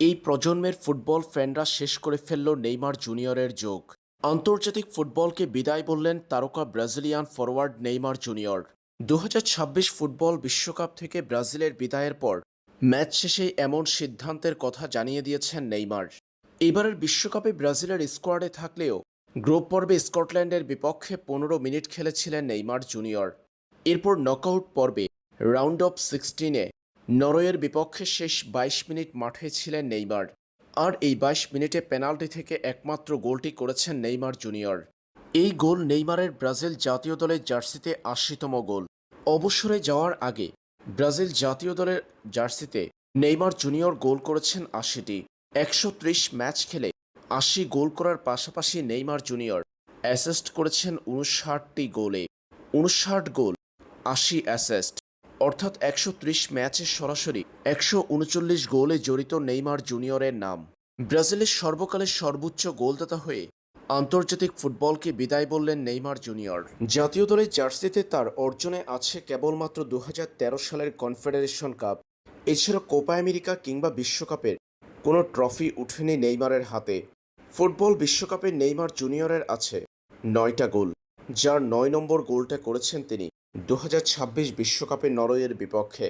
এই প্রজন্মের ফুটবল ফ্যানরা শেষ করে ফেলল নেইমার জুনিয়রের যোগ। আন্তর্জাতিক ফুটবলকে বিদায় বললেন তারকা Brazilian forward Neymar junior. 2026 football বিশ্বকাপ থেকে ব্রাজিলের বিদায়ের পর ম্যাচ শেষেই এমন সিদ্ধান্তের কথা জানিয়ে দিয়েছেন নেইমার। এবারের বিশ্বকাপে ব্রাজিলের স্কোয়াডে থাকলেও গ্রুপ পর্বে স্কটল্যান্ডের বিপক্ষে 15 মিনিট খেলেছিলেন নেইমার জুনিয়র। এরপর নকআউট পর্বে রাউন্ড অফ 16-এ নরওয়ের বিপক্ষে শেষ 22 মিনিট মাঠে ছিলেন নেইমার। আর এই 22 মিনিটে পেনাল্টি থেকে একমাত্র গোলটি করেছেন নেইমার জুনিয়র। এই গোল নেইমারের ব্রাজিল জাতীয় দলের জার্সিতে 80তম গোল। অবসরে যাওয়ার আগে ব্রাজিল জাতীয় দলের জার্সিতে নেইমার জুনিয়র গোল করেছেন 80টি। 130 ম্যাচ খেলে 80 গোল করার পাশাপাশি নেইমার জুনিয়র অ্যাসিস্ট করেছেন 59টি গোলে। 59 গোল, 80 অ্যাসিস্ট, অর্থাৎ 130 ম্যাচে সরাসরি 139 গোলে জড়িত নেইমার জুনিয়রের নাম। ব্রাজিলের সর্বকালের সর্বোচ্চ গোলদাতা হয়ে আন্তর্জাতিক ফুটবলকে বিদায় বললেন নেইমার জুনিয়র। জাতীয় দলের জার্সিতে তার অর্জনে আছে কেবলমাত্র 2013 সালের কনফেডারেশন কাপ। এছাড়া কোপা আমেরিকা কিংবা বিশ্বকাপের কোনো ট্রফি উঠেনি নেইমারের হাতে। ফুটবল বিশ্বকাপে নেইমার জুনিয়রের আছে 9টা গোল, যার 9 নম্বর গোলটা করেছেন তিনি 2026 বিশ্বকাপে নরওয়ের বিপক্ষে।